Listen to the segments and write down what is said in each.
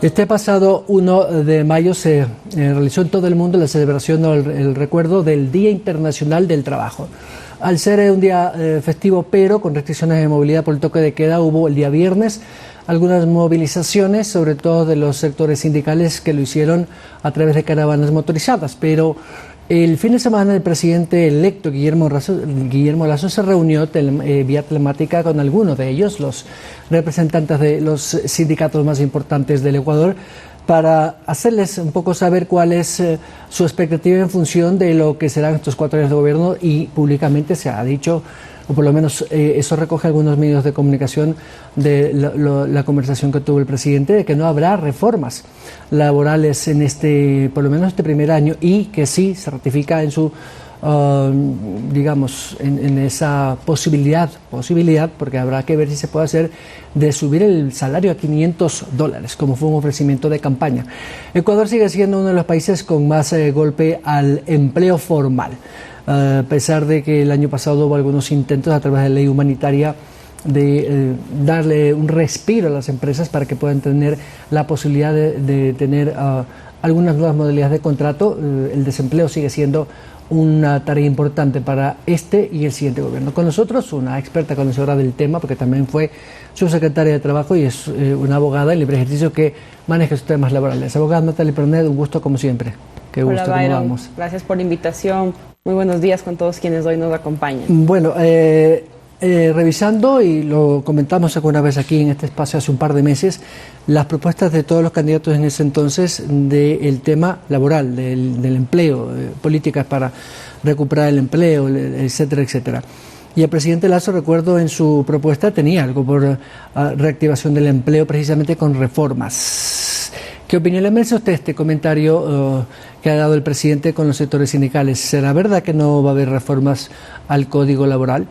Este pasado 1 de mayo se realizó en todo el mundo la celebración o el recuerdo del Día Internacional del Trabajo. Al ser un día festivo, pero con restricciones de movilidad por el toque de queda, hubo el día viernes algunas movilizaciones, sobre todo de los sectores sindicales que lo hicieron a través de caravanas motorizadas. Pero el fin de semana el presidente electo Guillermo Lasso se reunió vía telemática con algunos de ellos, los representantes de los sindicatos más importantes del Ecuador, para hacerles un poco saber cuál es su expectativa en función de lo que serán estos 4 años de gobierno, y públicamente se ha dicho, o por lo menos eso recoge algunos medios de comunicación de la conversación que tuvo el presidente, de que no habrá reformas laborales en por lo menos este primer año, y que sí se ratifica en su digamos, en esa posibilidad, porque habrá que ver si se puede hacer, de subir el salario a $500, como fue un ofrecimiento de campaña. Ecuador sigue siendo uno de los países con más golpe al empleo formal, a pesar de que el año pasado hubo algunos intentos a través de ley humanitaria de darle un respiro a las empresas para que puedan tener la posibilidad de tener algunas nuevas modalidades de contrato. El desempleo sigue siendo una tarea importante para este y el siguiente gobierno. Con nosotros una experta conocedora del tema, porque también fue subsecretaria de Trabajo y es una abogada en libre ejercicio que maneja sus temas laborales. Abogada Natalie Pernet, un gusto como siempre. Qué gusto. Hola, Byron. ¿Cómo vamos? Gracias por la invitación. Muy buenos días con todos quienes hoy nos acompañan. Bueno, revisando, y lo comentamos alguna vez aquí en este espacio hace un par de meses, las propuestas de todos los candidatos en ese entonces del tema laboral, del empleo, políticas para recuperar el empleo, etcétera, etcétera. Y el presidente Lasso, recuerdo, en su propuesta tenía algo por reactivación del empleo, precisamente con reformas. ¿Qué opinión le merece a usted este comentario que ha dado el presidente con los sectores sindicales? ¿Será verdad que no va a haber reformas al Código Laboral?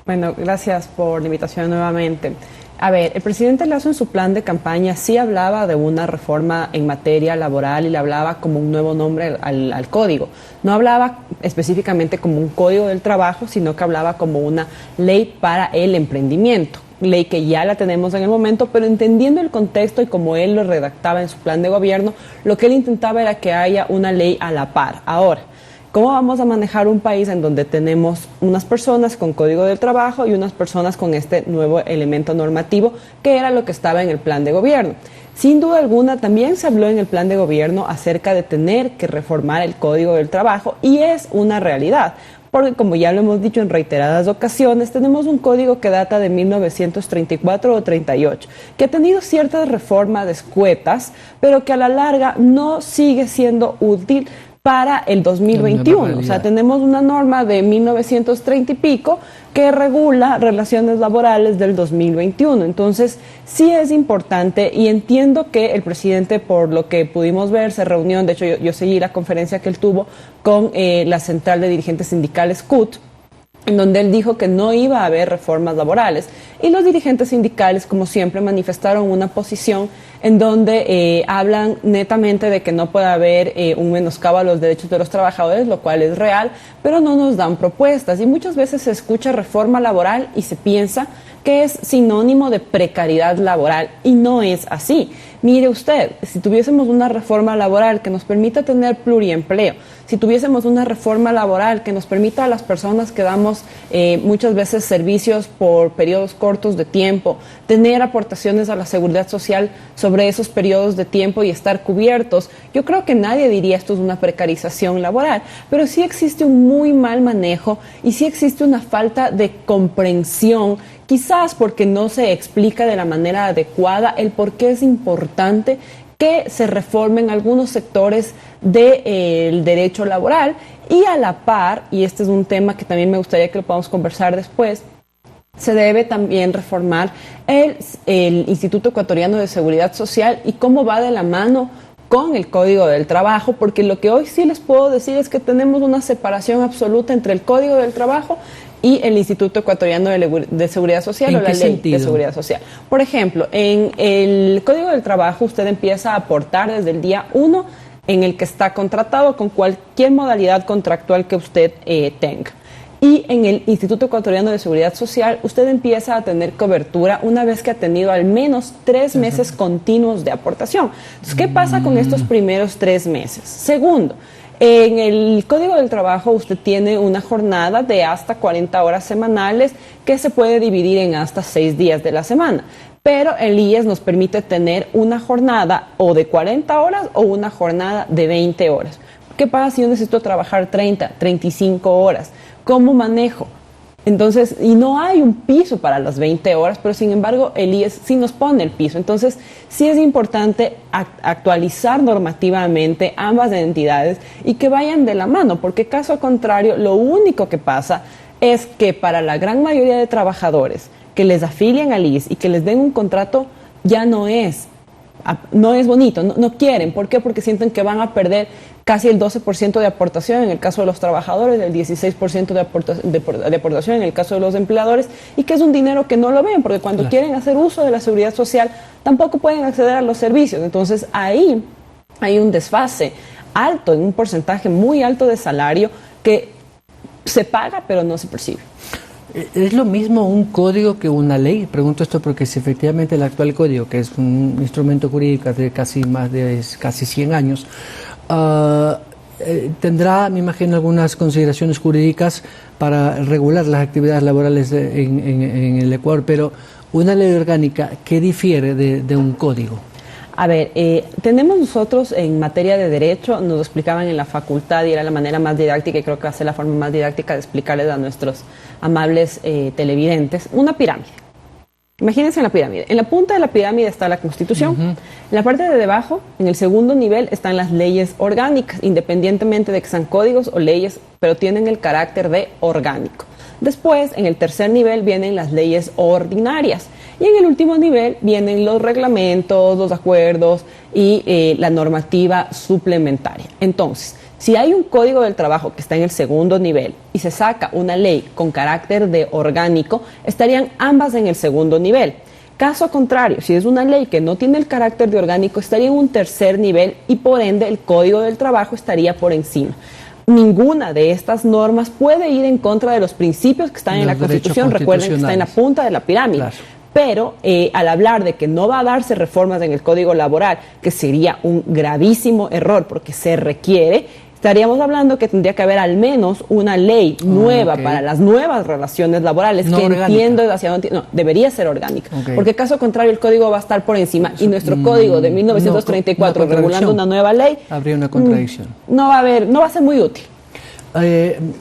Bueno, gracias por la invitación nuevamente. A ver, el presidente Lasso en su plan de campaña sí hablaba de una reforma en materia laboral y le hablaba como un nuevo nombre al código. No hablaba específicamente como un código del trabajo, sino que hablaba como una ley para el emprendimiento. Ley que ya la tenemos en el momento, pero entendiendo el contexto y como él lo redactaba en su plan de gobierno, lo que él intentaba era que haya una ley a la par. Ahora, ¿cómo vamos a manejar un país en donde tenemos unas personas con código del trabajo y unas personas con este nuevo elemento normativo, que era lo que estaba en el plan de gobierno? Sin duda alguna, también se habló en el plan de gobierno acerca de tener que reformar el código del trabajo, y es una realidad. Porque, como ya lo hemos dicho en reiteradas ocasiones, tenemos un código que data de 1934 o 38, que ha tenido ciertas reformas escuetas, pero que a la larga no sigue siendo útil para el 2021. O sea, tenemos una norma de 1930 y pico que regula relaciones laborales del 2021. Entonces, sí es importante, y entiendo que el presidente, por lo que pudimos ver, se reunió, de hecho yo seguí la conferencia que él tuvo con la Central de Dirigentes Sindicales CUT, en donde él dijo que no iba a haber reformas laborales, y los dirigentes sindicales, como siempre, manifestaron una posición en donde hablan netamente de que no puede haber un menoscabo a los derechos de los trabajadores, lo cual es real, pero no nos dan propuestas, y muchas veces se escucha reforma laboral y se piensa que es sinónimo de precariedad laboral, y no es así. Mire usted, si tuviésemos una reforma laboral que nos permita tener pluriempleo, si tuviésemos una reforma laboral que nos permita a las personas que damos muchas veces servicios por periodos cortos de tiempo, tener aportaciones a la seguridad social sobre esos periodos de tiempo y estar cubiertos, yo creo que nadie diría esto es una precarización laboral, pero sí existe un muy mal manejo y sí existe una falta de comprensión, quizás porque no se explica de la manera adecuada el por qué es importante que se reformen algunos sectores del derecho laboral, y a la par, y este es un tema que también me gustaría que lo podamos conversar después, se debe también reformar el Instituto Ecuatoriano de Seguridad Social y cómo va de la mano con el Código del Trabajo, porque lo que hoy sí les puedo decir es que tenemos una separación absoluta entre el Código del Trabajo y el Instituto Ecuatoriano de Seguridad Social, o la Ley de Seguridad Social. Por ejemplo, en el Código del Trabajo usted empieza a aportar desde el día 1 en el que está contratado con cualquier modalidad contractual que usted tenga. Y en el Instituto Ecuatoriano de Seguridad Social, usted empieza a tener cobertura una vez que ha tenido al menos 3 meses continuos de aportación. Entonces, ¿qué pasa con estos primeros 3 meses? Segundo, en el Código del Trabajo usted tiene una jornada de hasta 40 horas semanales que se puede dividir en hasta 6 días de la semana. Pero el IES nos permite tener una jornada o de 40 horas o una jornada de 20 horas. ¿Qué pasa si yo necesito trabajar 30, 35 horas? ¿Cómo manejo? Entonces, y no hay un piso para las 20 horas, pero sin embargo el IES sí nos pone el piso. Entonces, sí es importante actualizar normativamente ambas entidades y que vayan de la mano, porque caso contrario, lo único que pasa es que para la gran mayoría de trabajadores que les afilian al IES y que les den un contrato, ya no es bonito, no quieren. ¿Por qué? Porque sienten que van a perder casi el 12% de aportación en el caso de los trabajadores, el 16% de aportación en el caso de los empleadores, y que es un dinero que no lo ven, porque cuando quieren hacer uso de la seguridad social tampoco pueden acceder a los servicios. Entonces ahí hay un desfase alto, en un porcentaje muy alto de salario que se paga pero no se percibe. ¿Es lo mismo un código que una ley? Pregunto esto porque si efectivamente el actual código, que es un instrumento jurídico de casi 100 años, tendrá, me imagino, algunas consideraciones jurídicas para regular las actividades laborales en el Ecuador, pero una ley orgánica, ¿qué difiere de un código? A ver, tenemos nosotros en materia de derecho, nos lo explicaban en la facultad y era la manera más didáctica, y creo que va a ser la forma más didáctica de explicarles a nuestros amables televidentes, una pirámide. Imagínense la pirámide. En la punta de la pirámide está la Constitución. En la parte de debajo, en el segundo nivel, están las leyes orgánicas, independientemente de que sean códigos o leyes, pero tienen el carácter de orgánico. Después, en el tercer nivel, vienen las leyes ordinarias. Y en el último nivel vienen los reglamentos, los acuerdos y la normativa suplementaria. Entonces, si hay un código del trabajo que está en el segundo nivel y se saca una ley con carácter de orgánico, estarían ambas en el segundo nivel. Caso contrario, si es una ley que no tiene el carácter de orgánico, estaría en un tercer nivel y por ende el código del trabajo estaría por encima. Ninguna de estas normas puede ir en contra de los principios que están en la Constitución. Recuerden que está en la punta de la pirámide. Claro. Pero al hablar de que no va a darse reformas en el Código Laboral, que sería un gravísimo error porque se requiere, estaríamos hablando que tendría que haber al menos una ley nueva para las nuevas relaciones laborales, no que orgánica. Entiendo hacia dónde... No, debería ser orgánica, porque caso contrario el código va a estar por encima y nuestro código de 1934 regulando una nueva ley... Habría una contradicción. No va a ser muy útil.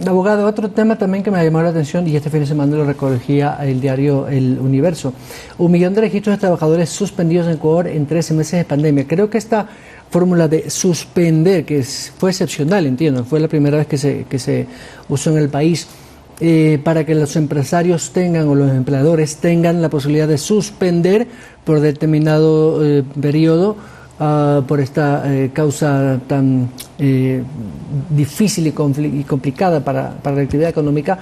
Abogado, otro tema también que me ha llamado la atención, y este fin de semana lo recogía el diario El Universo: 1 millón de registros de trabajadores suspendidos en Ecuador en 13 meses de pandemia. Creo que esta fórmula de suspender, fue excepcional, entiendo, fue la primera vez que se usó en el país, para que los empresarios tengan o los empleadores tengan la posibilidad de suspender por determinado periodo, por esta causa tan difícil y complicada para la actividad económica,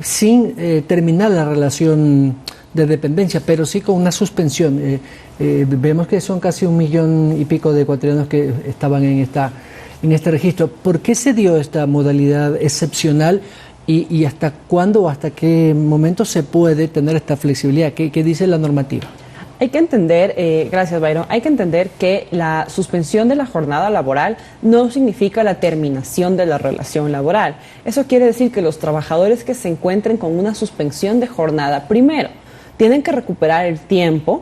sin terminar la relación de dependencia, pero sí con una suspensión. Vemos que son casi 1 millón y pico de ecuatorianos que estaban en este registro. ¿Por qué se dio esta modalidad excepcional y hasta cuándo o hasta qué momento se puede tener esta flexibilidad? ¿Qué dice la normativa? Hay que entender, gracias Byron, hay que entender que la suspensión de la jornada laboral no significa la terminación de la relación laboral. Eso quiere decir que los trabajadores que se encuentren con una suspensión de jornada, primero, tienen que recuperar el tiempo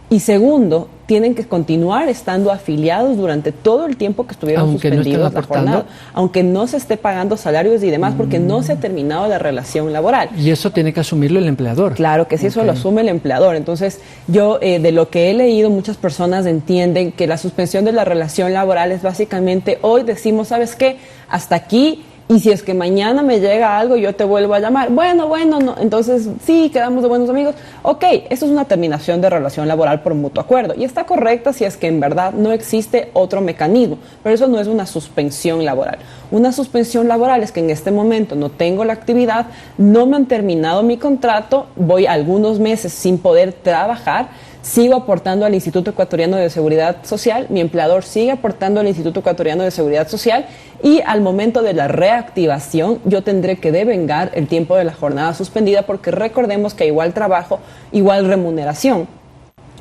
y segundo, tienen que continuar estando afiliados durante todo el tiempo que estuvieron suspendidos la jornada, aunque no se esté pagando salarios y demás, porque no se ha terminado la relación laboral. Y eso tiene que asumirlo el empleador. Claro que sí, eso lo asume el empleador. Entonces, yo de lo que he leído, muchas personas entienden que la suspensión de la relación laboral es básicamente, hoy decimos, ¿sabes qué? Hasta aquí. Y si es que mañana me llega algo, yo te vuelvo a llamar. Bueno, no. Entonces, sí, quedamos de buenos amigos. Ok, eso es una terminación de relación laboral por mutuo acuerdo. Y está correcta si es que en verdad no existe otro mecanismo. Pero eso no es una suspensión laboral. Una suspensión laboral es que en este momento no tengo la actividad, no me han terminado mi contrato, voy algunos meses sin poder trabajar. sigo aportando al Instituto Ecuatoriano de Seguridad Social, mi empleador sigue aportando al Instituto Ecuatoriano de Seguridad Social y al momento de la reactivación yo tendré que devengar el tiempo de la jornada suspendida porque recordemos que igual trabajo, igual remuneración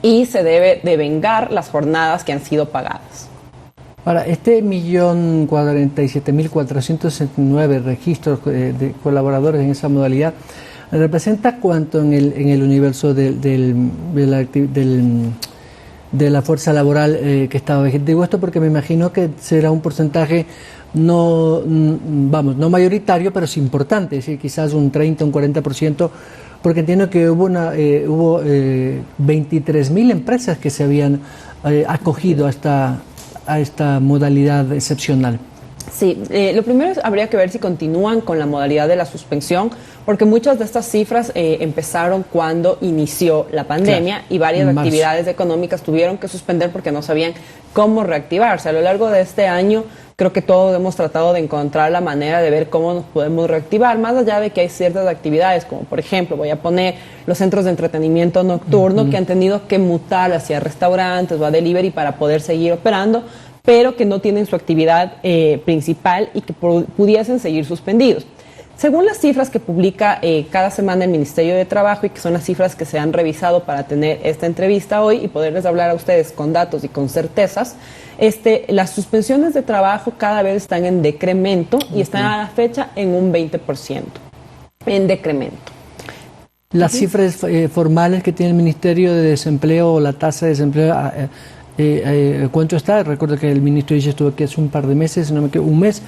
y se debe devengar las jornadas que han sido pagadas. Ahora, este 1.047.469 registros de colaboradores en esa modalidad, ¿representa cuánto en el universo de la fuerza laboral que estaba vigente? Digo esto porque me imagino que será un porcentaje no mayoritario, pero sí importante, es decir, quizás un 30, un 40%, porque entiendo que hubo 23.000 empresas que se habían acogido a esta modalidad excepcional. Sí, lo primero es, habría que ver si continúan con la modalidad de la suspensión, porque muchas de estas cifras empezaron cuando inició la pandemia, claro, y varias actividades económicas tuvieron que suspender porque no sabían cómo reactivarse. A lo largo de este año creo que todos hemos tratado de encontrar la manera de ver cómo nos podemos reactivar, más allá de que hay ciertas actividades, como por ejemplo, voy a poner los centros de entretenimiento nocturno, que han tenido que mutar hacia restaurantes o a delivery para poder seguir operando, pero que no tienen su actividad principal y que pudiesen seguir suspendidos. Según las cifras que publica cada semana el Ministerio de Trabajo y que son las cifras que se han revisado para tener esta entrevista hoy y poderles hablar a ustedes con datos y con certezas, las suspensiones de trabajo cada vez están en decremento y están a la fecha en un 20% en decremento. Las cifras formales que tiene el Ministerio de Desempleo o la tasa de desempleo, ¿cuánto está? Recuerdo que el ministro dice estuvo aquí hace un par de meses, no me quedo, un mes,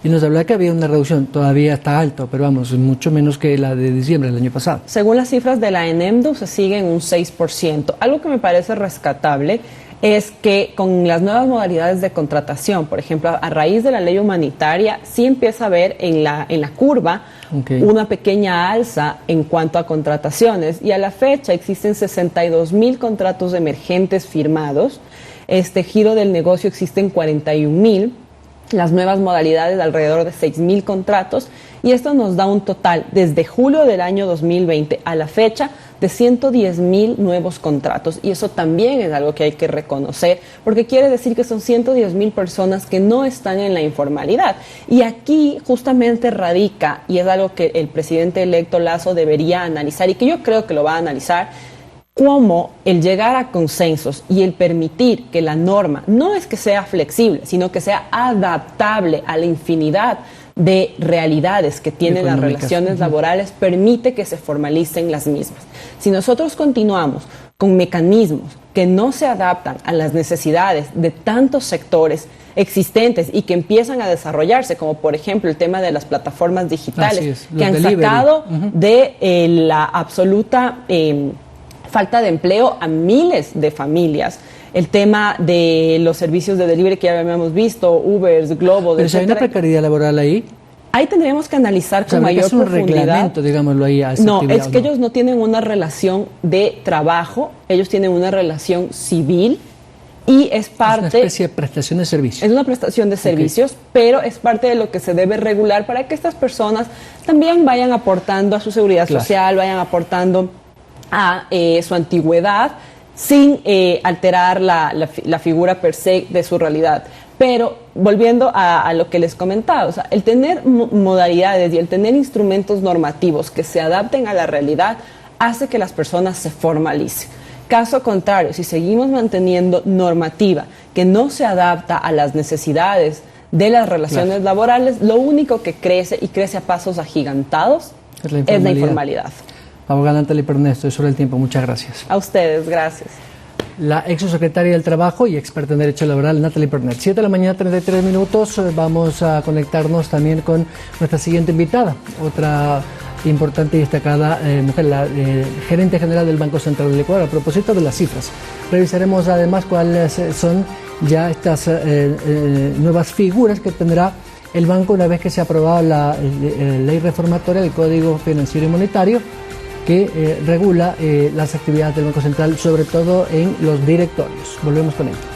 y nos hablaba que había una reducción. Todavía está alto, pero vamos, mucho menos que la de diciembre del año pasado. Según las cifras de la ENEMDU, se sigue en un 6%. Algo que me parece rescatable es que con las nuevas modalidades de contratación, por ejemplo, a raíz de la ley humanitaria, sí empieza a haber en la curva una pequeña alza en cuanto a contrataciones, y a la fecha existen 62.000 contratos emergentes firmados. Giro del negocio existen 41.000, las nuevas modalidades alrededor de 6.000 contratos, y esto nos da un total desde julio del año 2020 a la fecha de 110.000 nuevos contratos, y eso también es algo que hay que reconocer porque quiere decir que son 110.000 personas que no están en la informalidad, y aquí justamente radica, y es algo que el presidente electo Lasso debería analizar y que yo creo que lo va a analizar, cómo el llegar a consensos y el permitir que la norma no es que sea flexible, sino que sea adaptable a la infinidad de realidades que tienen las relaciones laborales, permite que se formalicen las mismas. Si nosotros continuamos con mecanismos que no se adaptan a las necesidades de tantos sectores existentes y que empiezan a desarrollarse, como por ejemplo el tema de las plataformas digitales, que han sacado de la absoluta falta de empleo a miles de familias. El tema de los servicios de delivery que ya habíamos visto, Ubers, Globo, pero si hay una precariedad laboral ahí. Ahí tendríamos que analizar con mayor profundidad. Es un reglamento, digámoslo ahí. No, es que ellos no tienen una relación de trabajo, ellos tienen una relación civil y es parte... Es una especie de prestación de servicios. Es una prestación de servicios, pero es parte de lo que se debe regular para que estas personas también vayan aportando a su seguridad social, vayan aportando a su antigüedad, sin alterar la figura per se de su realidad. Pero volviendo a lo que les comentaba, o sea, el tener modalidades y el tener instrumentos normativos que se adapten a la realidad hace que las personas se formalicen. Caso contrario, si seguimos manteniendo normativa que no se adapta a las necesidades de las relaciones laborales, lo único que crece y crece a pasos agigantados es la informalidad. Abogada Natalie Pernet, estoy sobre el tiempo. Muchas gracias. A ustedes, gracias. La ex subsecretaria del Trabajo y experta en Derecho Laboral, Natalie Pernet. 7 de la mañana, 33 minutos. Vamos a conectarnos también con nuestra siguiente invitada, otra importante y destacada mujer, la gerente general del Banco Central del Ecuador. A propósito de las cifras, revisaremos además cuáles son ya estas nuevas figuras que tendrá el banco una vez que se ha aprobado la ley reformatoria del Código Financiero y Monetario, que regula las actividades del Banco Central, sobre todo en los directorios. Volvemos con ello.